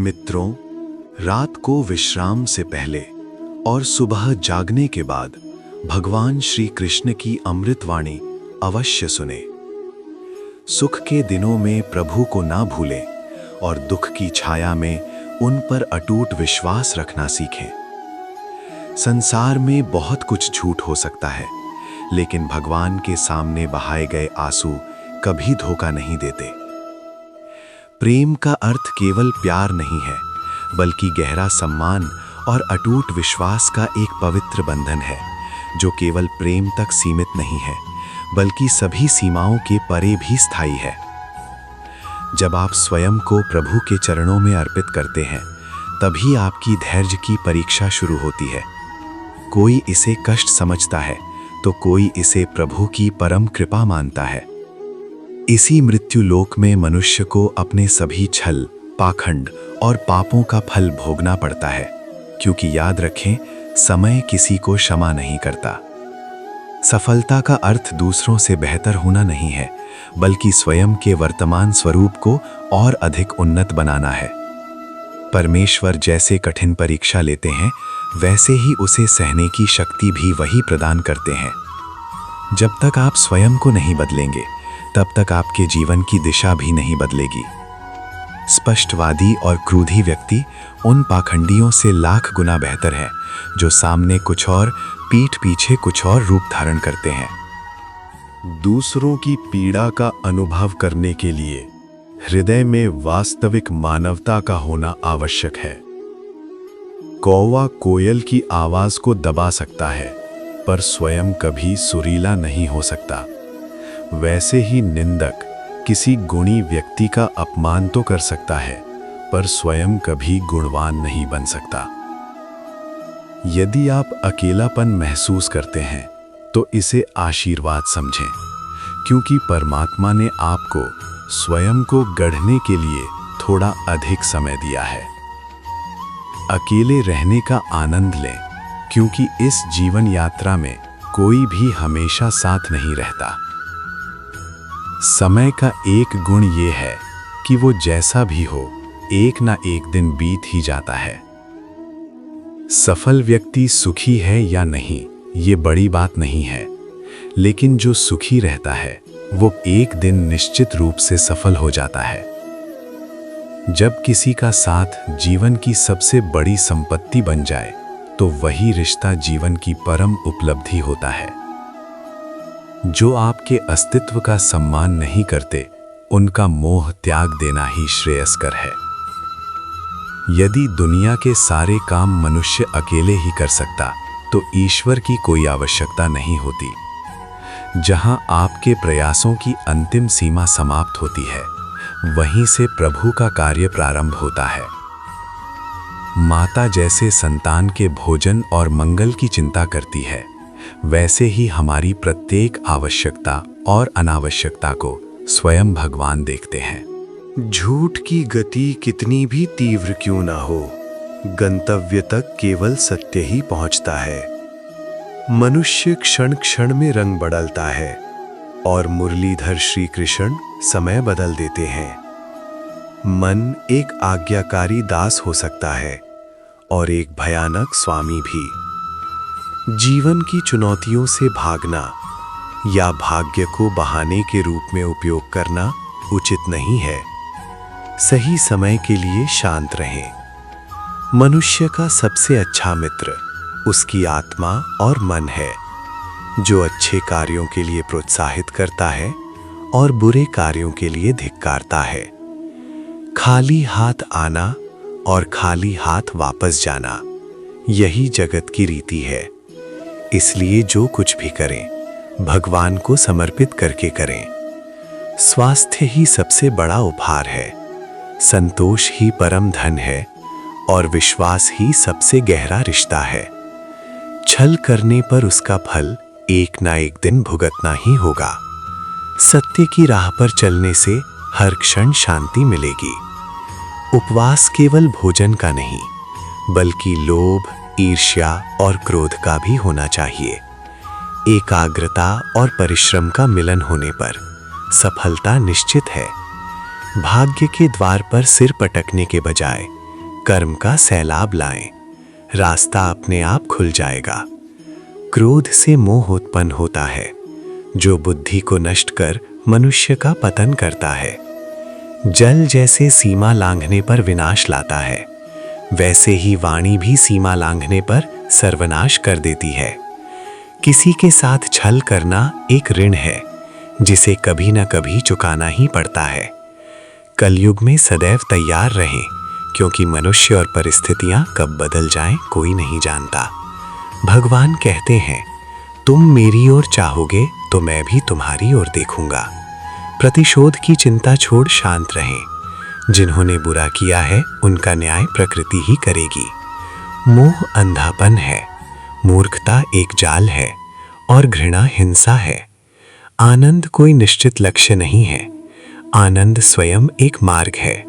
मित्रों, रात को विश्राम से पहले और सुबह जागने के बाद भगवान श्री कृष्ण की अमृतवाणी अवश्य सुने। सुख के दिनों में प्रभु को ना भूलें और दुख की छाया में उन पर अटूट विश्वास रखना सीखें। संसार में बहुत कुछ झूठ हो सकता है, लेकिन भगवान के सामने बहाए गए आंसू कभी धोखा नहीं देते। प्रेम का अर्थ केवल प्यार नहीं है, बल्कि गहरा सम्मान और अटूट विश्वास का एक पवित्र बंधन है, जो केवल प्रेम तक सीमित नहीं है, बल्कि सभी सीमाओं के परे भी स्थायी है। जब आप स्वयं को प्रभु के चरणों में अर्पित करते हैं, तभी आपकी धैर्य की परीक्षा शुरू होती है। कोई इसे कष्ट समझता है, तो कोई इसे प्रभु की परम कृपा मानता है। इसी मृत्यु लोक में मनुष्य को अपने सभी छल, पाखंड और पापों का फल भोगना पड़ता है, क्योंकि याद रखें, समय किसी को क्षमा नहीं करता। सफलता का अर्थ दूसरों से बेहतर होना नहीं है, बल्कि स्वयं के वर्तमान स्वरूप को और अधिक उन्नत बनाना है। परमेश्वर जैसे कठिन परीक्षा लेते हैं, वैसे ही उसे सहने की शक्ति भी वही प्रदान करते हैं। जब तक आप स्वयं को नहीं बदलेंगे, तब तक आपके जीवन की दिशा भी नहीं बदलेगी। स्पष्टवादी और क्रोधी व्यक्ति उन पाखंडियों से लाख गुना बेहतर है, जो सामने कुछ और, पीठ पीछे कुछ और रूप धारण करते हैं। दूसरों की पीड़ा का अनुभव करने के लिए हृदय में वास्तविक मानवता का होना आवश्यक है। कौवा कोयल की आवाज को दबा सकता है, पर स्वयं कभी सुरीला नहीं हो सकता। वैसे ही निंदक किसी गुणी व्यक्ति का अपमान तो कर सकता है, पर स्वयं कभी गुणवान नहीं बन सकता। यदि आप अकेलापन महसूस करते हैं, तो इसे आशीर्वाद समझें, क्योंकि परमात्मा ने आपको स्वयं को गढ़ने के लिए थोड़ा अधिक समय दिया है। अकेले रहने का आनंद लें, क्योंकि इस जीवन यात्रा में कोई भी हमेशा साथ नहीं रहता। समय का एक गुण ये है कि वो जैसा भी हो, एक ना एक दिन बीत ही जाता है। सफल व्यक्ति सुखी है या नहीं, ये बड़ी बात नहीं है, लेकिन जो सुखी रहता है, वो एक दिन निश्चित रूप से सफल हो जाता है। जब किसी का साथ जीवन की सबसे बड़ी संपत्ति बन जाए, तो वही रिश्ता जीवन की परम उपलब्धि होता है। जो आपके अस्तित्व का सम्मान नहीं करते, उनका मोह त्याग देना ही श्रेयस्कर है। यदि दुनिया के सारे काम मनुष्य अकेले ही कर सकता, तो ईश्वर की कोई आवश्यकता नहीं होती। जहां आपके प्रयासों की अंतिम सीमा समाप्त होती है, वहीं से प्रभु का कार्य प्रारंभ होता है। माता जैसे संतान के भोजन और मंगल की चिंता करती है, वैसे ही हमारी प्रत्येक आवश्यकता और अनावश्यकता को स्वयं भगवान देखते हैं। झूठ की गति कितनी भी तीव्र क्यों ना हो, गंतव्य तक केवल सत्य ही पहुंचता है। मनुष्य क्षण क्षण में रंग बदलता है, और मुरलीधर श्री कृष्ण समय बदल देते हैं। मन एक आज्ञाकारी दास हो सकता है, और एक भयानक स्वामी भी। जीवन की चुनौतियों से भागना या भाग्य को बहाने के रूप में उपयोग करना उचित नहीं है। सही समय के लिए शांत रहें। मनुष्य का सबसे अच्छा मित्र उसकी आत्मा और मन है, जो अच्छे कार्यों के लिए प्रोत्साहित करता है और बुरे कार्यों के लिए धिक्कारता है। खाली हाथ आना और खाली हाथ वापस जाना, यही जगत की रीति है। इसलिए जो कुछ भी करें, भगवान को समर्पित करके करें। स्वास्थ्य ही सबसे बड़ा उपहार है, संतोष ही परम धन है, और विश्वास ही सबसे गहरा रिश्ता है। छल करने पर उसका फल एक ना एक दिन भुगतना ही होगा। सत्य की राह पर चलने से हर क्षण शांति मिलेगी। उपवास केवल भोजन का नहीं, बल्कि लोभ, ईर्ष्या और क्रोध का भी होना चाहिए। एकाग्रता और परिश्रम का मिलन होने पर सफलता निश्चित है। भाग्य के द्वार पर सिर पटकने के बजाय कर्म का सैलाब लाएं, रास्ता अपने आप खुल जाएगा। क्रोध से मोह उत्पन्न होता है, जो बुद्धि को नष्ट कर मनुष्य का पतन करता है। जल जैसे सीमा लांघने पर विनाश लाता है, वैसे ही वाणी भी सीमा लांघने पर सर्वनाश कर देती है। किसी के साथ छल करना एक ऋण है, जिसे कभी न कभी चुकाना ही पड़ता है। कलयुग में सदैव तैयार रहें, क्योंकि मनुष्य और परिस्थितियां कब बदल जाएं कोई नहीं जानता। भगवान कहते हैं, तुम मेरी ओर चाहोगे तो मैं भी तुम्हारी ओर देखूंगा। प्रतिशोध की चिंता छोड़ शांत रहें। जिन्होंने बुरा किया है उनका न्याय प्रकृति ही करेगी। मोह अंधापन है, मूर्खता एक जाल है और घृणा हिंसा है। आनंद कोई निश्चित लक्ष्य नहीं है, आनंद स्वयं एक मार्ग है।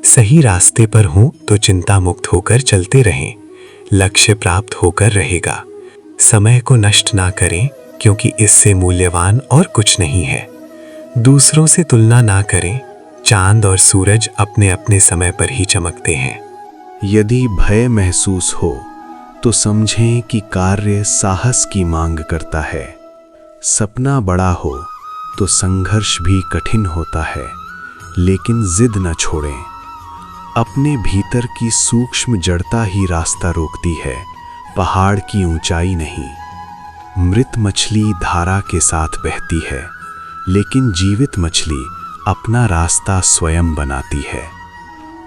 सही रास्ते पर हूं तो चिंता मुक्त होकर चलते रहें, लक्ष्य प्राप्त होकर रहेगा। समय को नष्ट ना करें, क्योंकि इससे मूल्यवान और कुछ नहीं है। दूसरों से तुलना ना करें, चांद और सूरज अपने अपने समय पर ही चमकते हैं। यदि भय महसूस हो तो समझें कि कार्य साहस की मांग करता है। सपना बड़ा हो तो संघर्ष भी कठिन होता है, लेकिन जिद न छोड़ें। अपने भीतर की सूक्ष्म जड़ता ही रास्ता रोकती है, पहाड़ की ऊंचाई नहीं। मृत मछली धारा के साथ बहती है, लेकिन जीवित मछली अपना रास्ता स्वयं बनाती है।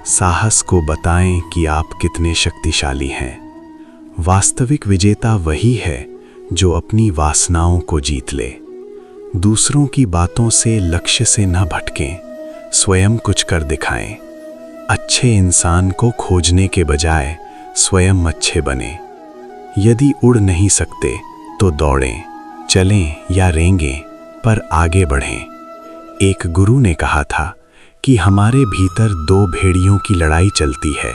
साहस को बताएं कि आप कितने शक्तिशाली हैं। वास्तविक विजेता वही है जो अपनी वासनाओं को जीत ले। दूसरों की बातों से लक्ष्य से न भटकें, स्वयं कुछ कर दिखाएं। अच्छे इंसान को खोजने के बजाय स्वयं अच्छे बने। यदि उड़ नहीं सकते तो दौड़ें, चलें या रेंगें, पर आगे बढ़ें। एक गुरु ने कहा था कि हमारे भीतर दो भेड़ियों की लड़ाई चलती है,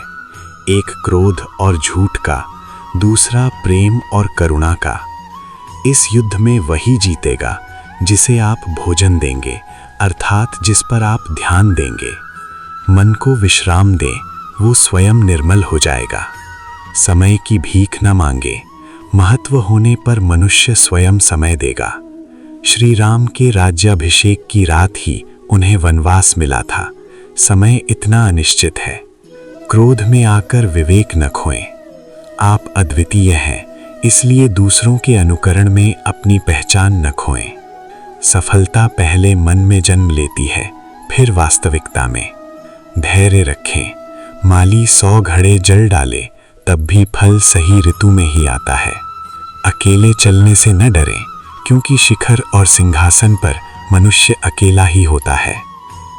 एक क्रोध और झूठ का, दूसरा प्रेम और करुणा का। इस युद्ध में वही जीतेगा जिसे आप भोजन देंगे, अर्थात जिस पर आप ध्यान देंगे। मन को विश्राम दें, वो स्वयं निर्मल हो जाएगा। समय की भीख न मांगे, महत्व होने पर मनुष्य स्वयं समय देगा। श्री राम के राज्याभिषेक की रात ही उन्हें वनवास मिला था। समय इतना अनिश्चित है। क्रोध में आकर विवेक न खोएं। आप अद्वितीय हैं, इसलिए दूसरों के अनुकरण में अपनी पहचान न खोएं। सफलता पहले मन में जन्म लेती है, फिर वास्तविकता में। धैर्य रखें, माली 100 घड़े जल डाले तब भी फल सही ऋतु में ही आता है। अकेले चलने से न डरें, क्योंकि शिखर और सिंहासन पर मनुष्य अकेला ही होता है।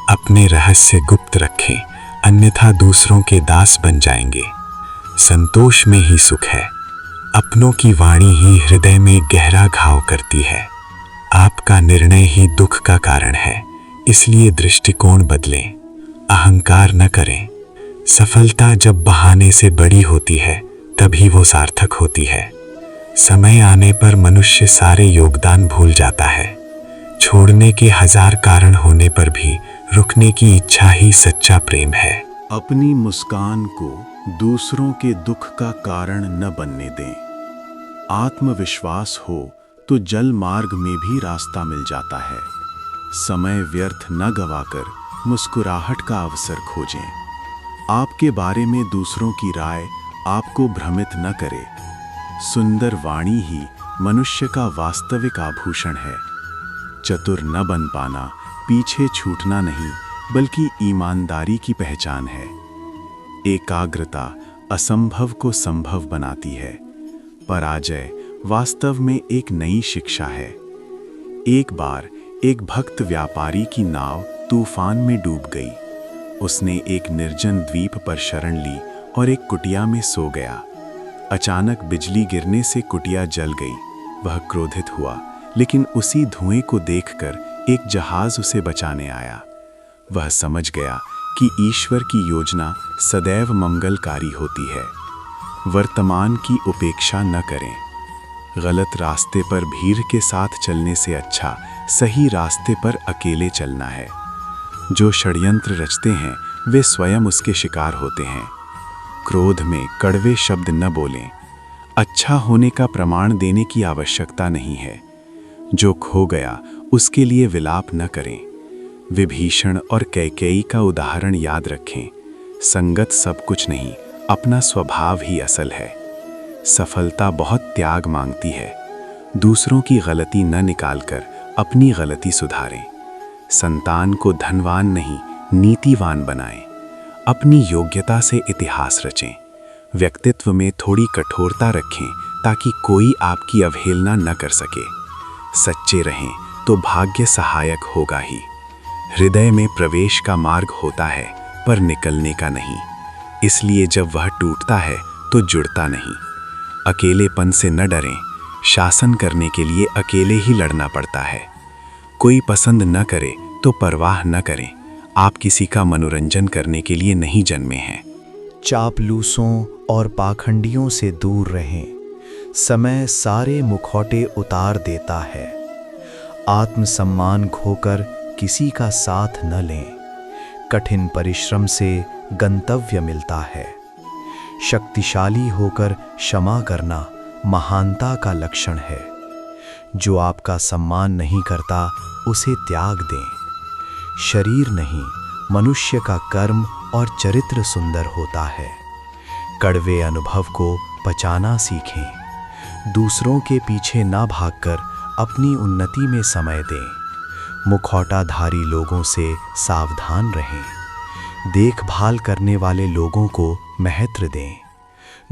अपने रहस्य गुप्त रखें, अन्यथा दूसरों के दास बन जाएंगे। संतोष में ही सुख है। अपनों की वाणी ही हृदय में गहरा घाव करती है। आपका निर्णय ही दुख का कारण है, इसलिए दृष्टिकोण बदलें। अहंकार न करें। सफलता जब बहाने से बड़ी होती है तभी वो सार्थक होती है। समय आने पर मनुष्य सारे योगदान भूल जाता है। छोड़ने के 1000 कारण होने पर भी रुकने की इच्छा ही सच्चा प्रेम है। अपनी मुस्कान को दूसरों के दुख का कारण न बनने दें। आत्मविश्वास हो तो जल मार्ग में भी रास्ता मिल जाता है। समय व्यर्थ न गवाकर मुस्कुराहट का अवसर खोजें। आपके बारे में दूसरों की राय आपको भ्रमित न करे। सुंदर वाणी ही मनुष्य का वास्तविक आभूषण है। चतुर न बन पाना पीछे छूटना नहीं, बल्कि ईमानदारी की पहचान है। एकाग्रता असंभव को संभव बनाती है। पराजय वास्तव में एक नई शिक्षा है। एक बार एक भक्त व्यापारी की नाव तूफान में डूब गई। उसने एक निर्जन द्वीप पर शरण ली और एक कुटिया में सो गया। अचानक बिजली गिरने से कुटिया जल गई। वह क्रोधित हुआ, लेकिन उसी धुएं को देखकर एक जहाज उसे बचाने आया। वह समझ गया कि ईश्वर की योजना सदैव मंगलकारी होती है। वर्तमान की उपेक्षा न करें। गलत रास्ते पर भीड़ के साथ चलने से अच्छा सही रास्ते पर अकेले चलना है। जो षड्यंत्र रचते हैं वे स्वयं उसके शिकार होते हैं। क्रोध में कड़वे शब्द न बोलें। अच्छा होने का प्रमाण देने की आवश्यकता नहीं है। जो खो गया उसके लिए विलाप न करें। विभीषण और कैकेयी का उदाहरण याद रखें। संगत सब कुछ नहीं, अपना स्वभाव ही असल है। सफलता बहुत त्याग मांगती है। दूसरों की गलती न निकालकर अपनी गलती सुधारें। संतान को धनवान नहीं, नीतिवान बनाएं। अपनी योग्यता से इतिहास रचें। व्यक्तित्व में थोड़ी कठोरता रखें ताकि कोई आपकी अवहेलना न कर सके। सच्चे रहें तो भाग्य सहायक होगा ही। हृदय में प्रवेश का मार्ग होता है पर निकलने का नहीं, इसलिए जब वह टूटता है तो जुड़ता नहीं। अकेलेपन से न डरें, शासन करने के लिए अकेले ही लड़ना पड़ता है। कोई पसंद न करे तो परवाह न करें, आप किसी का मनोरंजन करने के लिए नहीं जन्मे हैं। चापलूसों और पाखंडियों से दूर रहें। समय सारे मुखौटे उतार देता है। आत्मसम्मान खोकर किसी का साथ न लें। कठिन परिश्रम से गंतव्य मिलता है। शक्तिशाली होकर क्षमा करना महानता का लक्षण है। जो आपका सम्मान नहीं करता उसे त्याग दें। शरीर नहीं, मनुष्य का कर्म और चरित्र सुंदर होता है। कड़वे अनुभव को पचाना सीखें। दूसरों के पीछे ना भागकर अपनी उन्नति में समय दें। मुखौटाधारी लोगों से सावधान रहें। देखभाल करने वाले लोगों को महत्व दें।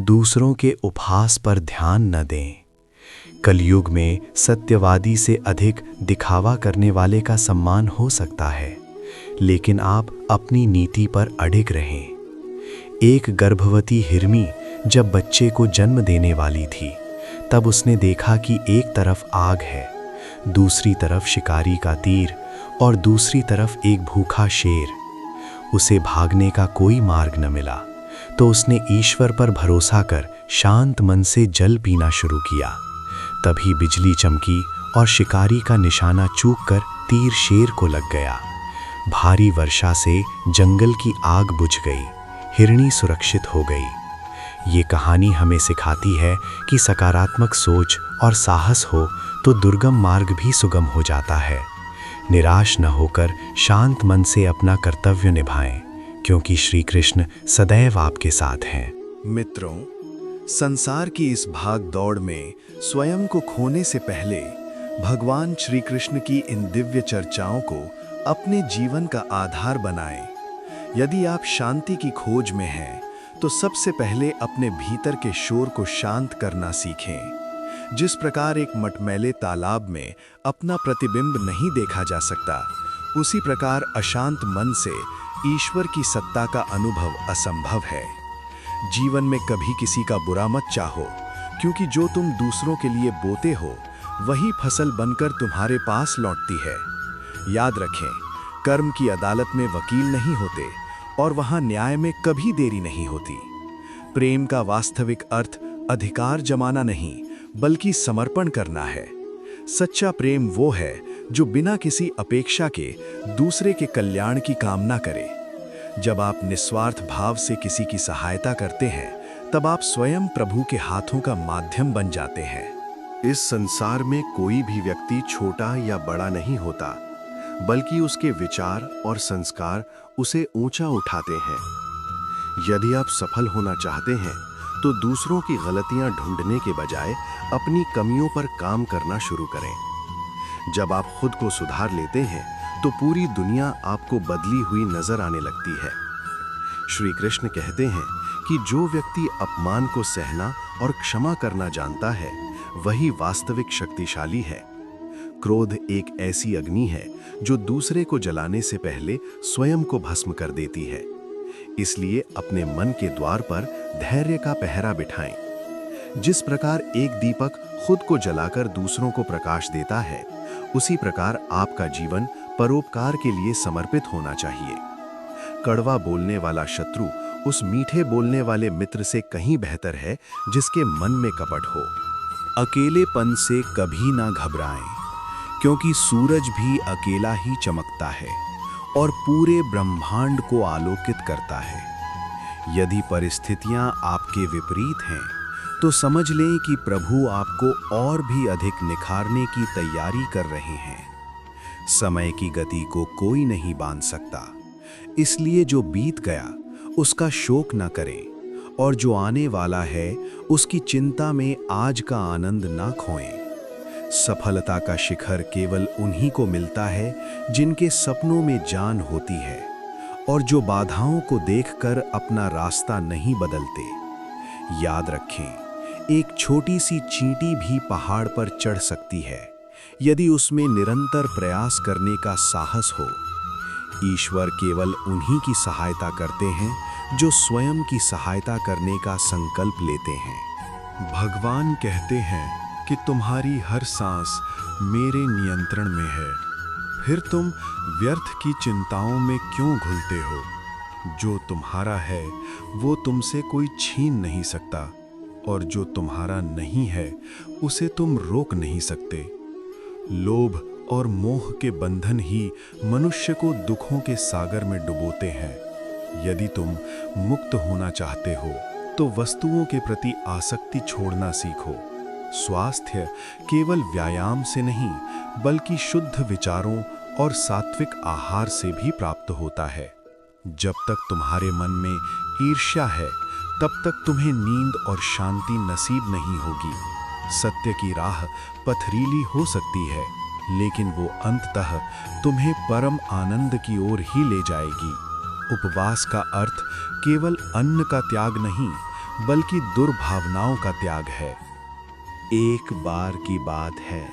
दूसरों के उपहास पर ध्यान न दें। कलयुग में सत्यवादी से अधिक दिखावा करने वाले का सम्मान हो सकता है, लेकिन आप अपनी नीति पर अडिग रहें। एक गर्भवती हिरनी जब बच्चे को जन्म देने वाली थी, तब उसने देखा कि एक तरफ आग है, दूसरी तरफ शिकारी का तीर और दूसरी तरफ एक भूखा शेर। उसे भागने का कोई मार्ग न मिला, तो उसने ईश्वर पर भरोसा कर शांत मन से जल पीना शुरू किया। तभी बिजली चमकी और शिकारी का निशाना चूककर तीर शेर को लग गया। भारी वर्षा से जंगल की आग बुझ गई। हिरनी सुरक्षित हो गई। ये कहानी हमें सिखाती है कि सकारात्मक सोच और साहस हो तो दुर्गम मार्ग भी सुगम हो जाता है। निराश न होकर शांत मन से अपना कर्तव्य निभाएं, क्योंकि श्री कृष्ण सदैव आपके साथ हैं। मित्रों, संसार की इस भाग दौड़ में स्वयं को खोने से पहले भगवान श्री कृष्ण की इन दिव्य चर्चाओं को अपने जीवन का आधार बनाएं। यदि आप शांति की खोज में हैं, तो सबसे पहले अपने भीतर के शोर को शांत करना सीखें। जिस प्रकार एक मटमैले तालाब में अपना प्रतिबिंब नहीं देखा जा सकता, उसी प्रकार अशांत मन से ईश्वर की सत्ता का अनुभव असंभव है। जीवन में कभी किसी का बुरा मत चाहो, क्योंकि जो तुम दूसरों के लिए बोते हो वही फसल बनकर तुम्हारे पास लौटती है। याद रखें, कर्म की अदालत में वकील नहीं होते और वहां न्याय में कभी देरी नहीं होती। प्रेम का वास्तविक अर्थ अधिकार जमाना नहीं, बल्कि समर्पण करना है। सच्चा प्रेम वो है जो बिना किसी अपेक्षा के दूसरे के कल्याण की कामना करे। जब आप निस्वार्थ भाव से किसी की सहायता करते हैं, तब आप स्वयं प्रभु के हाथों का माध्यम बन जाते हैं। इस संसार में कोई भी व्यक्ति छोटा या बड़ा नहीं होता, बल्कि उसके विचार और संस्कार उसे ऊंचा उठाते हैं। यदि आप सफल होना चाहते हैं, तो दूसरों की गलतियां ढूंढने के बजाय अपनी कमियों पर काम करना शुरू करें। जब आप खुद को सुधार लेते हैं, तो पूरी दुनिया आपको बदली हुई नजर आने लगती है। श्री कृष्ण कहते हैं कि जो व्यक्ति अपमान को सहना और क्षमा करना जानता है, वही वास्तविक शक्तिशाली है। क्रोध एक ऐसी अग्नि है जो दूसरे को जलाने से पहले स्वयं को भस्म कर देती है। इसलिए अपने मन के द्वार पर धैर्य का पहरा बिठाएं। जिस प्रकार एक दीपक खुद को जलाकर दूसरों को प्रकाश देता है, उसी प्रकार आपका जीवन परोपकार के लिए समर्पित होना चाहिए। कड़वा बोलने वाला शत्रु उस मीठे बोलने वाले मित्र से कहीं बेहतर है जिसके मन में कपट हो। अकेलेपन से कभी ना घबराएं, क्योंकि सूरज भी अकेला ही चमकता है और पूरे ब्रह्मांड को आलोकित करता है। यदि परिस्थितियां आपके विपरीत हैं तो समझ लें कि प्रभु आपको और भी अधिक निखारने की तैयारी कर रहे हैं। समय की गति को कोई नहीं बांध सकता, इसलिए जो बीत गया उसका शोक न करें और जो आने वाला है उसकी चिंता में आज का आनंद ना खोएं। सफलता का शिखर केवल उन्हीं को मिलता है जिनके सपनों में जान होती है और जो बाधाओं को देखकर अपना रास्ता नहीं बदलते। याद रखें, एक छोटी सी चींटी भी पहाड़ पर चढ़ सकती है यदि उसमें निरंतर प्रयास करने का साहस हो। ईश्वर केवल उन्हीं की सहायता करते हैं जो स्वयं की सहायता करने का संकल्प लेते हैं। भगवान कहते हैं कि तुम्हारी हर सांस मेरे नियंत्रण में है, फिर तुम व्यर्थ की चिंताओं में क्यों घुलते हो? जो तुम्हारा है वो तुमसे कोई छीन नहीं सकता और जो तुम्हारा नहीं है उसे तुम रोक नहीं सकते। लोभ और मोह के बंधन ही मनुष्य को दुखों के सागर में डुबोते हैं। यदि तुम मुक्त होना चाहते हो तो वस्तुओं के प्रति आसक्ति छोड़ना सीखो। स्वास्थ्य केवल व्यायाम से नहीं बल्कि शुद्ध विचारों और सात्विक आहार से भी प्राप्त होता है। जब तक तुम्हारे मन में ईर्ष्या है तब तक तुम्हें नींद और शांति नसीब नहीं होगी। सत्य की राह पथरीली हो सकती है, लेकिन वो अंततः तुम्हें परम आनंद की ओर ही ले जाएगी। उपवास का अर्थ केवल अन्न का त्याग नहीं बल्कि दुर्भावनाओं का त्याग है। एक बार की बात है,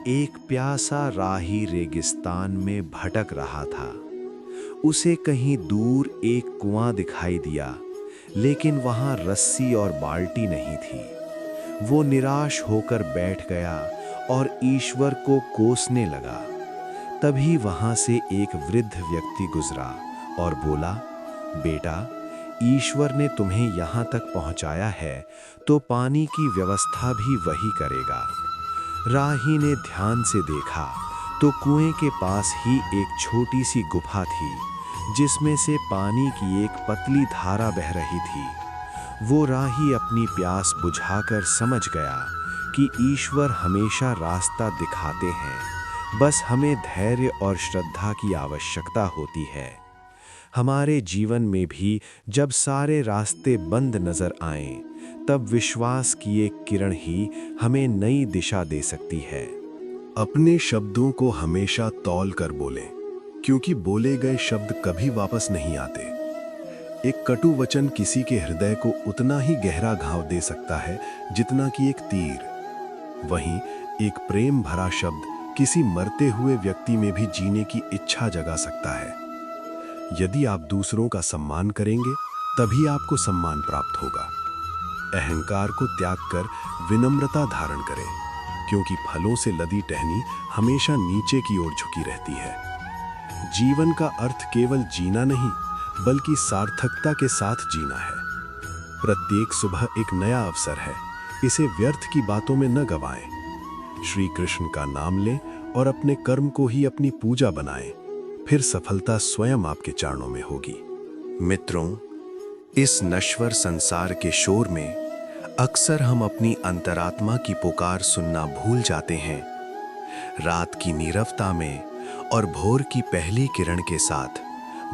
एक प्यासा राही रेगिस्तान में भटक रहा था। उसे कहीं दूर एक कुआं दिखाई दिया, लेकिन वहां रस्सी और बाल्टी नहीं थी। वो निराश होकर बैठ गया और ईश्वर को कोसने लगा। तभी वहां से एक वृद्ध व्यक्ति गुजरा और बोला, बेटा, ईश्वर ने तुम्हें यहाँ तक पहुँचाया है तो पानी की व्यवस्था भी वही करेगा। राही ने ध्यान से देखा तो कुएं के पास ही एक छोटी सी गुफा थी जिसमें से पानी की एक पतली धारा बह रही थी। वो राही अपनी प्यास बुझाकर समझ गया कि ईश्वर हमेशा रास्ता दिखाते हैं, बस हमें धैर्य और श्रद्धा की आवश्यकता होती है। हमारे जीवन में भी जब सारे रास्ते बंद नजर आएं, तब विश्वास की एक किरण ही हमें नई दिशा दे सकती है। अपने शब्दों को हमेशा तौल कर बोलें, क्योंकि बोले गए शब्द कभी वापस नहीं आते। एक कटु वचन किसी के हृदय को उतना ही गहरा घाव दे सकता है जितना कि एक तीर। वहीं एक प्रेम भरा शब्द किसी मरते हुए व्यक्ति में भी जीने की इच्छा जगा सकता है। यदि आप दूसरों का सम्मान करेंगे तभी आपको सम्मान प्राप्त होगा। अहंकार को त्याग कर विनम्रता धारण करें, क्योंकि फलों से लदी टहनी हमेशा नीचे की ओर झुकी रहती है। जीवन का अर्थ केवल जीना नहीं बल्कि सार्थकता के साथ जीना है। प्रत्येक सुबह एक नया अवसर है, इसे व्यर्थ की बातों में न गंवाएं। श्री कृष्ण का नाम लें और अपने कर्म को ही अपनी पूजा बनाएं, फिर सफलता स्वयं आपके चरणों में होगी। मित्रों, इस नश्वर संसार के शोर में अक्सर हम अपनी अंतरात्मा की पुकार सुनना भूल जाते हैं। रात की नीरवता में और भोर की पहली किरण के साथ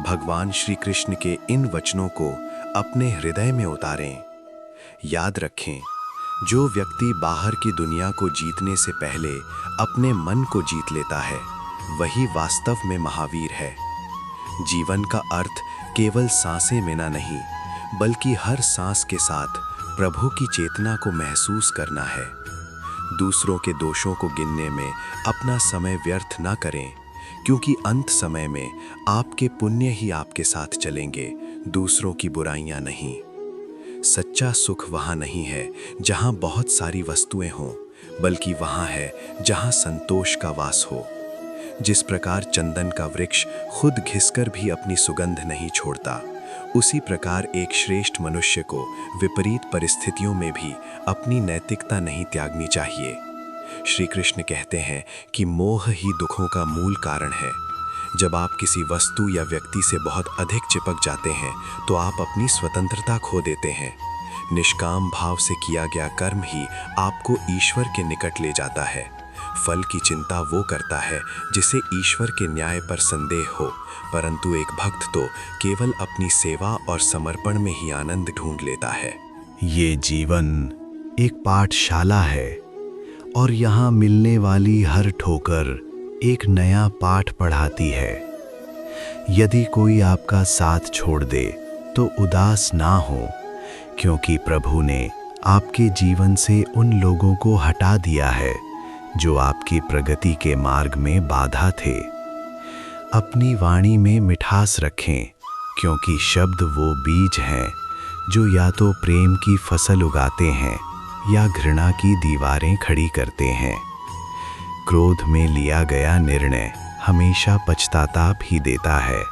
भगवान श्री कृष्ण के इन वचनों को अपने हृदय में उतारें। याद रखें, जो व्यक्ति बाहर की दुनिया को जीतने से पहले अपने मन को जीत लेता है, वही वास्तव में महावीर है। जीवन का अर्थ केवल सांसें लेना नहीं, बल्कि हर सांस के साथ प्रभु की चेतना को महसूस करना है। दूसरों के दोषों को गिनने में अपना समय व्यर्थ ना करें, क्योंकि अंत समय में आपके पुण्य ही आपके साथ चलेंगे, दूसरों की बुराइयां नहीं। सच्चा सुख वहाँ नहीं है जहाँ बहुत सारी वस्तुएं हों, बल्कि वहाँ है जहाँ संतोष का वास हो। जिस प्रकार चंदन का वृक्ष खुद घिसकर भी अपनी सुगंध नहीं छोड़ता, उसी प्रकार एक श्रेष्ठ मनुष्य को विपरीत परिस्थितियों में भी अपनी नैतिकता नहीं त्यागनी चाहिए। श्री कृष्ण कहते हैं कि मोह ही दुखों का मूल कारण है। जब आप किसी वस्तु या व्यक्ति से बहुत अधिक चिपक जाते हैं तो आप अपनी स्वतंत्रता खो देते हैं। निष्काम भाव से किया गया कर्म ही आपको ईश्वर के निकट ले जाता है। फल की चिंता वो करता है जिसे ईश्वर के न्याय पर संदेह हो, परंतु एक भक्त तो केवल अपनी सेवा और समर्पण में ही आनंद ढूंढ लेता है। ये जीवन एक पाठशाला है और यहाँ मिलने वाली हर ठोकर एक नया पाठ पढ़ाती है। यदि कोई आपका साथ छोड़ दे तो उदास ना हो, क्योंकि प्रभु ने आपके जीवन से उन लोगों को हटा दिया है जो आपकी प्रगति के मार्ग में बाधा थे। अपनी वाणी में मिठास रखें, क्योंकि शब्द वो बीज हैं जो या तो प्रेम की फसल उगाते हैं या घृणा की दीवारें खड़ी करते हैं। क्रोध में लिया गया निर्णय हमेशा पछताताप ही देता है।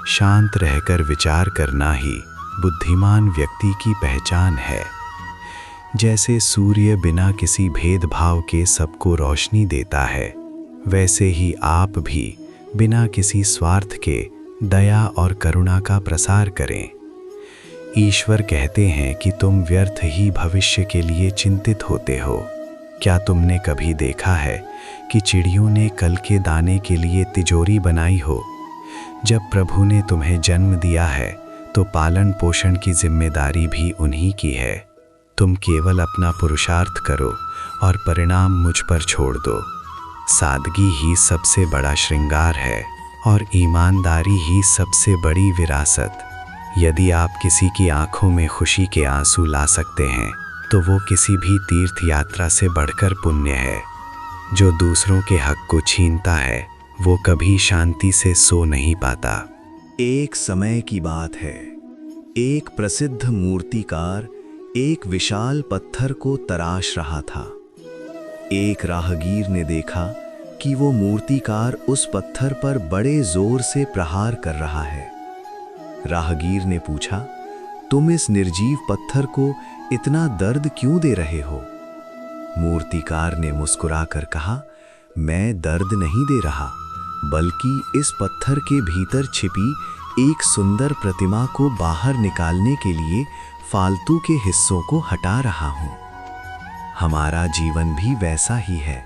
शांत रहकर विचार करना ही बुद्धिमान व्यक्ति की पहचान है। जैसे सूर्य बिना किसी भेदभाव के सबको रोशनी देता है, वैसे ही आप भी बिना किसी स्वार्थ के दया और करुणा का प्रसार करें। ईश्वर कहते हैं कि तुम व्यर्थ ही भविष्य के लिए चिंतित होते हो। क्या तुमने कभी देखा है कि चिड़ियों ने कल के दाने के लिए तिजोरी बनाई हो? जब प्रभु ने तुम्हें जन्म दिया है तो पालन पोषण की जिम्मेदारी भी उन्हीं की है। तुम केवल अपना पुरुषार्थ करो और परिणाम मुझ पर छोड़ दो। सादगी ही सबसे बड़ा श्रृंगार है और ईमानदारी ही सबसे बड़ी विरासत। यदि आप किसी की आंखों में खुशी के आंसू ला सकते हैं तो वो किसी भी तीर्थ यात्रा से बढ़कर पुण्य है। जो दूसरों के हक को छीनता है वो कभी शांति से सो नहीं पाता। एक समय की बात है, एक प्रसिद्ध मूर्तिकार एक विशाल पत्थर को तराश रहा था। एक राहगीर ने देखा कि वो मूर्तिकार उस पत्थर पर बड़े जोर से प्रहार कर रहा है। राहगीर ने पूछा, तुम इस निर्जीव पत्थर को इतना दर्द क्यों दे रहे हो? मूर्तिकार ने मुस्कुराकर कहा, मैं दर्द नहीं दे रहा, बल्कि इस पत्थर के भीतर छिपी एक सुंदर प्रतिमा को बाहर निकालने के लिए फालतू के हिस्सों को हटा रहा हूं। हमारा जीवन भी वैसा ही है।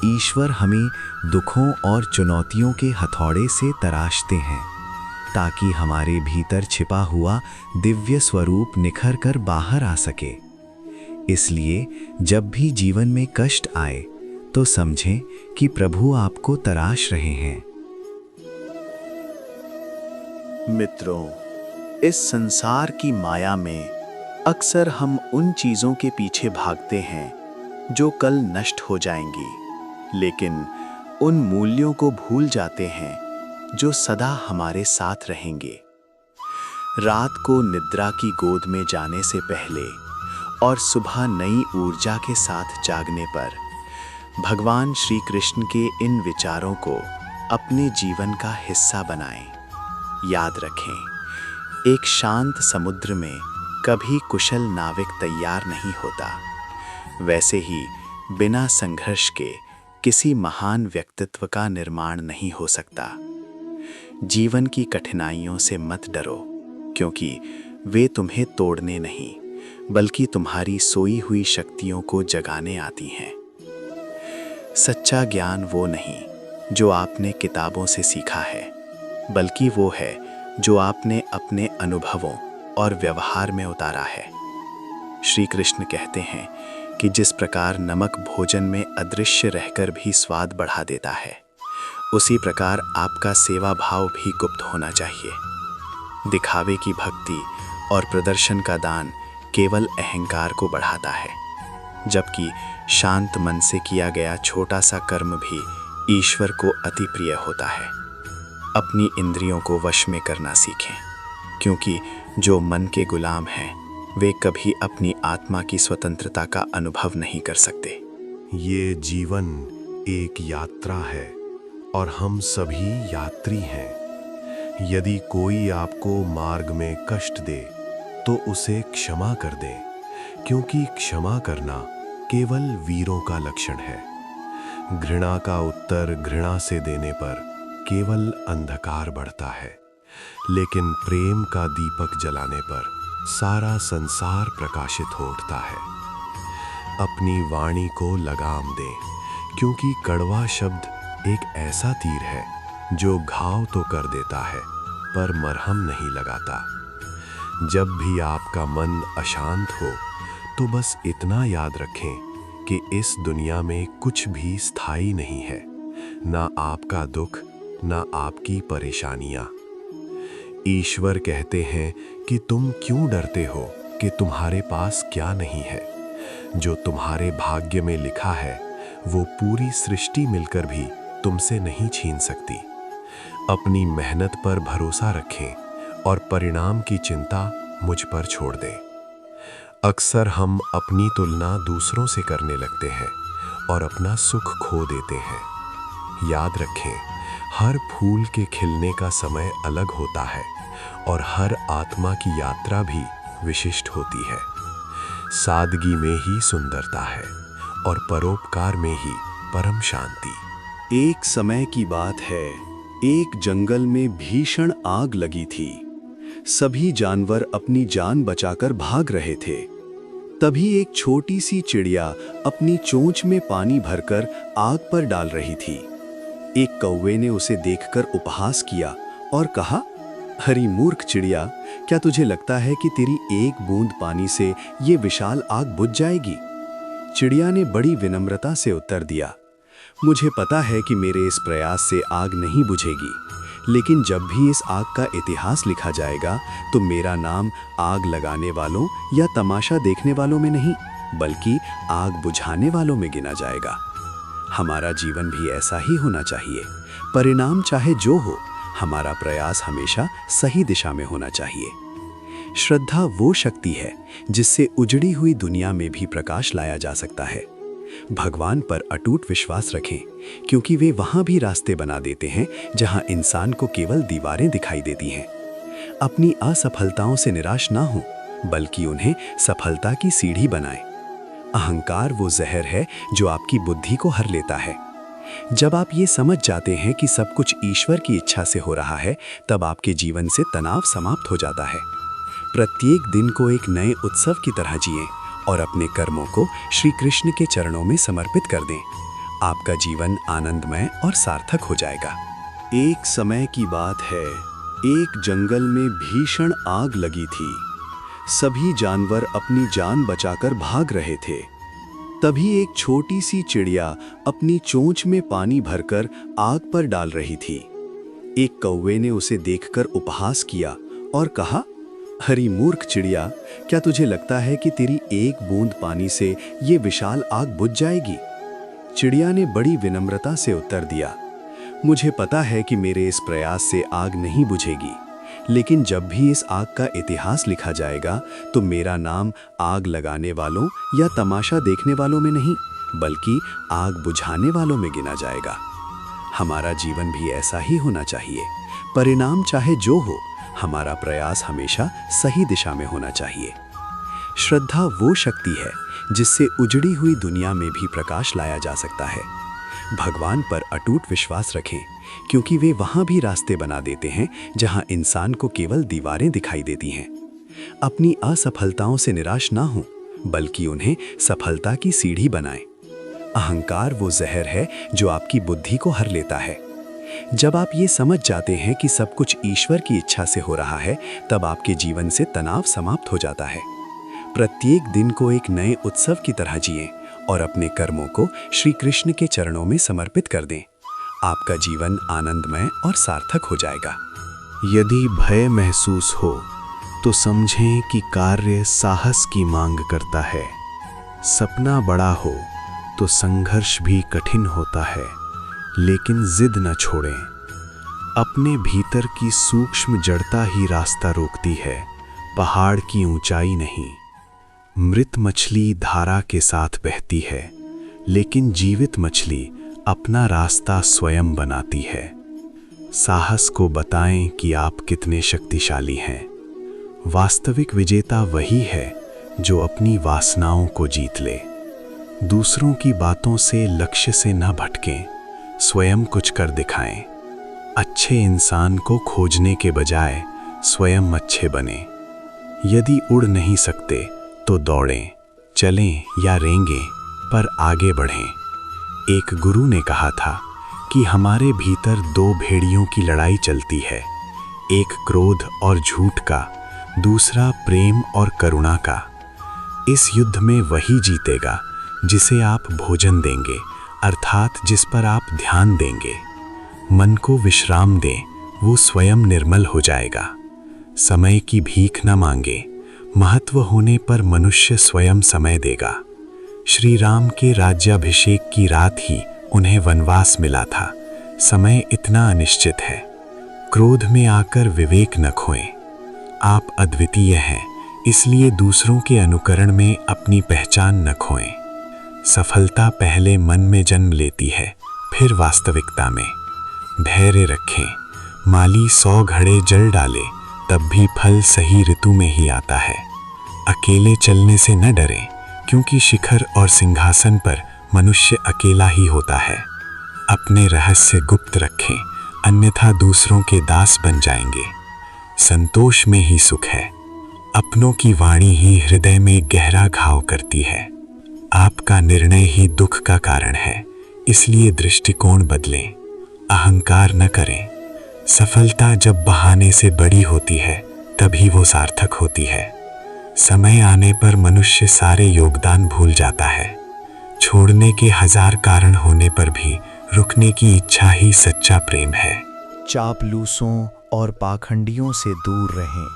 ईश्वर हमें दुखों और चुनौतियों के हथौड़े से तराशते हैं ताकि हमारे भीतर छिपा हुआ दिव्य स्वरूप निखर कर बाहर आ सके। इसलिए जब भी जीवन में कष्ट आए तो समझें कि प्रभु आपको तराश रहे हैं। मित्रों, इस संसार की माया में अक्सर हम उन चीज़ों के पीछे भागते हैं जो कल नष्ट हो जाएंगी, लेकिन उन मूल्यों को भूल जाते हैं जो सदा हमारे साथ रहेंगे। रात को निद्रा की गोद में जाने से पहले और सुबह नई ऊर्जा के साथ जागने पर भगवान श्री कृष्ण के इन विचारों को अपने जीवन का हिस्सा बनाएं। याद रखें, एक शांत समुद्र में कभी कुशल नाविक तैयार नहीं होता। वैसे ही बिना संघर्ष के किसी महान व्यक्तित्व का निर्माण नहीं हो सकता। जीवन की कठिनाइयों से मत डरो, क्योंकि वे तुम्हें तोड़ने नहीं, बल्कि तुम्हारी सोई हुई शक्तियों को जगाने आती हैं। सच्चा ज्ञान वो नहीं जो आपने किताबों से सीखा है, बल्कि वो है जो आपने अपने अनुभवों और व्यवहार में उतारा है। श्री कृष्ण कहते हैं कि जिस प्रकार नमक भोजन में अदृश्य रहकर भी स्वाद बढ़ा देता है, उसी प्रकार आपका सेवा भाव भी गुप्त होना चाहिए। दिखावे की भक्ति और प्रदर्शन का दान केवल अहंकार को बढ़ाता है, जबकि शांत मन से किया गया छोटा सा कर्म भी ईश्वर को अति प्रिय होता है। अपनी इंद्रियों को वश में करना सीखें, क्योंकि जो मन के गुलाम हैं वे कभी अपनी आत्मा की स्वतंत्रता का अनुभव नहीं कर सकते। ये जीवन एक यात्रा है और हम सभी यात्री हैं। यदि कोई आपको मार्ग में कष्ट दे तो उसे क्षमा कर दे, क्योंकि क्षमा करना केवल वीरों का लक्षण है। घृणा का उत्तर घृणा से देने पर केवल अंधकार बढ़ता है, लेकिन प्रेम का दीपक जलाने पर सारा संसार प्रकाशित हो उठता है। अपनी वाणी को लगाम दें, क्योंकि कड़वा शब्द एक ऐसा तीर है जो घाव तो कर देता है पर मरहम नहीं लगाता। जब भी आपका मन अशांत हो तो बस इतना याद रखें कि इस दुनिया में कुछ भी स्थायी नहीं है, ना आपका दुख, ना आपकी परेशानियां। ईश्वर कहते हैं कि तुम क्यों डरते हो कि तुम्हारे पास क्या नहीं है। जो तुम्हारे भाग्य में लिखा है वो पूरी सृष्टि मिलकर भी तुमसे नहीं छीन सकती। अपनी मेहनत पर भरोसा रखें और परिणाम की चिंता मुझ पर छोड़ दें। अक्सर हम अपनी तुलना दूसरों से करने लगते हैं और अपना सुख खो देते हैं। याद रखें, हर फूल के खिलने का समय अलग होता है और हर आत्मा की यात्रा भी विशिष्ट होती है। सादगी में ही सुंदरता है और परोपकार में ही परम शांति। एक समय की बात है, एक जंगल में भीषण आग लगी थी। सभी जानवर अपनी जान बचाकर भाग रहे थे। तभी एक छोटी सी चिड़िया अपनी चोंच में पानी भरकर आग पर डाल रही थी। एक कौवे ने उसे देखकर उपहास किया और कहा, हरी मूर्ख चिड़िया, क्या तुझे लगता है कि तेरी एक बूंद पानी से ये विशाल आग बुझ जाएगी? चिड़िया ने बड़ी विनम्रता से उत्तर दिया, मुझे पता है कि मेरे इस प्रयास से आग नहीं बुझेगी, लेकिन जब भी इस आग का इतिहास लिखा जाएगा तो मेरा नाम आग लगाने वालों या तमाशा देखने वालों में नहीं, बल्कि आग बुझाने वालों में गिना जाएगा। हमारा जीवन भी ऐसा ही होना चाहिए। परिणाम चाहे जो हो, हमारा प्रयास हमेशा सही दिशा में होना चाहिए। श्रद्धा वो शक्ति है जिससे उजड़ी हुई दुनिया में भी प्रकाश लाया जा सकता है। भगवान पर अटूट विश्वास रखें, क्योंकि वे वहां भी रास्ते बना देते हैं जहां इंसान को केवल दीवारें दिखाई देती हैं। अपनी असफलताओं से निराश ना हो, बल्कि उन्हें सफलता की सीढ़ी बनाएं। अहंकार वो जहर है जो आपकी बुद्धि को हर लेता है। जब आप ये समझ जाते हैं कि सब कुछ ईश्वर की इच्छा से हो रहा है, तब आपके जीवन से तनाव समाप्त हो जाता है। प्रत्येक दिन को एक नए उत्सव की तरह जिएं और अपने कर्मों को श्री कृष्ण के चरणों में समर्पित कर दें। आपका जीवन आनंदमय और सार्थक हो जाएगा। एक समय की बात है, एक जंगल में भीषण आग लगी थी। सभी जानवर अपनी जान बचाकर भाग रहे थे। तभी एक छोटी सी चिड़िया अपनी चोंच में पानी भरकर आग पर डाल रही थी। एक कौवे ने उसे देखकर उपहास किया और कहा, हरी मूर्ख चिड़िया, क्या तुझे लगता है कि तेरी एक बूंद पानी से ये विशाल आग बुझ जाएगी? चिड़िया ने बड़ी विनम्रता से उत्तर दिया, मुझे पता है कि मेरे इस प्रयास से आग नहीं बुझेगी, लेकिन जब भी इस आग का इतिहास लिखा जाएगा तो मेरा नाम आग लगाने वालों या तमाशा देखने वालों में नहीं, बल्कि आग बुझाने वालों में गिना जाएगा। हमारा जीवन भी ऐसा ही होना चाहिए। परिणाम चाहे जो हो, हमारा प्रयास हमेशा सही दिशा में होना चाहिए। श्रद्धा वो शक्ति है जिससे उजड़ी हुई दुनिया में भी प्रकाश लाया जा सकता है। भगवान पर अटूट विश्वास रखें, क्योंकि वे वहां भी रास्ते बना देते हैं जहां इंसान को केवल दीवारें दिखाई देती हैं। अपनी असफलताओं से निराश ना हो, बल्कि उन्हें सफलता की सीढ़ी बनाएं। अहंकार वो जहर है जो आपकी बुद्धि को हर लेता है। जब आप ये समझ जाते हैं कि सब कुछ ईश्वर की इच्छा से हो रहा है, तब आपके जीवन से तनाव समाप्त हो जाता है। प्रत्येक दिन को एक नए उत्सव की तरह जिएं और अपने कर्मों को श्री कृष्ण के चरणों में समर्पित कर दें। आपका जीवन आनंदमय और सार्थक हो जाएगा। यदि भय महसूस हो तो समझें कि कार्य साहस की मांग करता है। सपना बड़ा हो तो संघर्ष भी कठिन होता है, लेकिन जिद न छोड़ें। अपने भीतर की सूक्ष्म जड़ता ही रास्ता रोकती है, पहाड़ की ऊंचाई नहीं। मृत मछली धारा के साथ बहती है, लेकिन जीवित मछली अपना रास्ता स्वयं बनाती है। साहस को बताएं कि आप कितने शक्तिशाली हैं। वास्तविक विजेता वही है जो अपनी वासनाओं को जीत ले। दूसरों की बातों से लक्ष्य से न भटकें, स्वयं कुछ कर दिखाएं। अच्छे इंसान को खोजने के बजाय स्वयं अच्छे बने। यदि उड़ नहीं सकते तो दौड़ें, चलें या रेंगें, पर आगे बढ़ें। एक गुरु ने कहा था कि हमारे भीतर दो भेड़ियों की लड़ाई चलती है, एक क्रोध और झूठ का, दूसरा प्रेम और करुणा का। इस युद्ध में वही जीतेगा जिसे आप भोजन देंगे, अर्थात जिस पर आप ध्यान देंगे। मन को विश्राम दें, वो स्वयं निर्मल हो जाएगा। समय की भीख न मांगे, महत्व होने पर मनुष्य स्वयं समय देगा। श्री राम के राज्याभिषेक की रात ही उन्हें वनवास मिला था। समय इतना अनिश्चित है। क्रोध में आकर विवेक न खोएं। आप अद्वितीय हैं, इसलिए दूसरों के अनुकरण में अपनी पहचान न खोएं। सफलता पहले मन में जन्म लेती है, फिर वास्तविकता में। धैर्य रखें। माली 100 घड़े जल डाले तब भी फल सही ऋतु में ही आता है। अकेले चलने से न डरें, क्योंकि शिखर और सिंहासन पर मनुष्य अकेला ही होता है। अपने रहस्य गुप्त रखें, अन्यथा दूसरों के दास बन जाएंगे। संतोष में ही सुख है। अपनों की वाणी ही हृदय में गहरा घाव करती है। आपका निर्णय ही दुख का कारण है, इसलिए दृष्टिकोण बदलें। अहंकार न करें। सफलता जब बहाने से बड़ी होती है तभी वो सार्थक होती है। समय आने पर मनुष्य सारे योगदान भूल जाता है। छोड़ने के 1000 कारण होने पर भी रुकने की इच्छा ही सच्चा प्रेम है। चापलूसों और पाखंडियों से दूर रहें।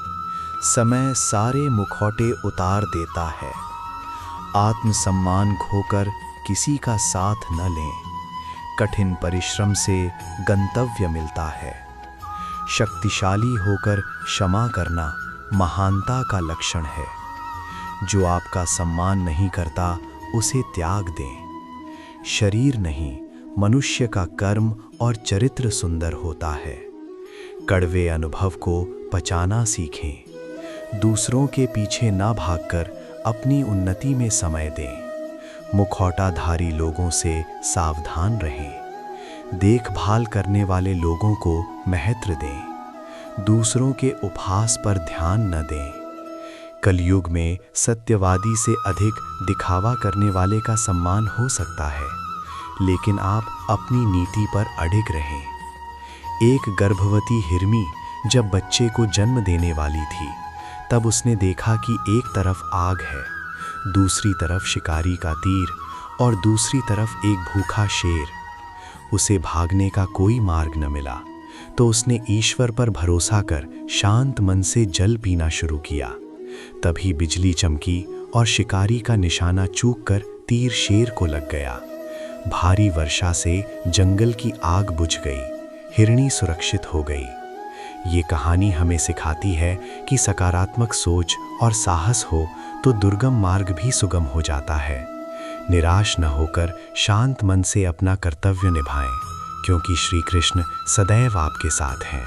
समय सारे मुखौटे उतार देता है। आत्मसम्मान खोकर किसी का साथ न लें। कठिन परिश्रम से गंतव्य मिलता है। शक्तिशाली होकर क्षमा करना महानता का लक्षण है। जो आपका सम्मान नहीं करता उसे त्याग दें। शरीर नहीं, मनुष्य का कर्म और चरित्र सुंदर होता है। कड़वे अनुभव को पचाना सीखें। दूसरों के पीछे ना भागकर अपनी उन्नति में समय दें। मुखौटाधारी लोगों से सावधान रहें। देखभाल करने वाले लोगों को महत्व दें। दूसरों के उपहास पर ध्यान न दें। कलयुग में सत्यवादी से अधिक दिखावा करने वाले का सम्मान हो सकता है, लेकिन आप अपनी नीति पर अडिग रहें। एक गर्भवती हिरनी जब बच्चे को जन्म देने वाली थी, तब उसने देखा कि एक तरफ आग है, दूसरी तरफ शिकारी का तीर और दूसरी तरफ एक भूखा शेर। उसे भागने का कोई मार्ग न मिला, तो उसने ईश्वर पर भरोसा कर शांत मन से जल पीना शुरू किया। तभी बिजली चमकी और शिकारी का निशाना चूककर तीर शेर को लग गया। भारी वर्षा से जंगल की आग बुझ गई। हिरनी सुरक्षित हो गई। ये कहानी हमें सिखाती है कि सकारात्मक सोच और साहस हो तो दुर्गम मार्ग भी सुगम हो जाता है। निराश न होकर शांत मन से अपना कर्तव्य निभाएं, क्योंकि श्री कृष्ण सदैव आपके साथ हैं।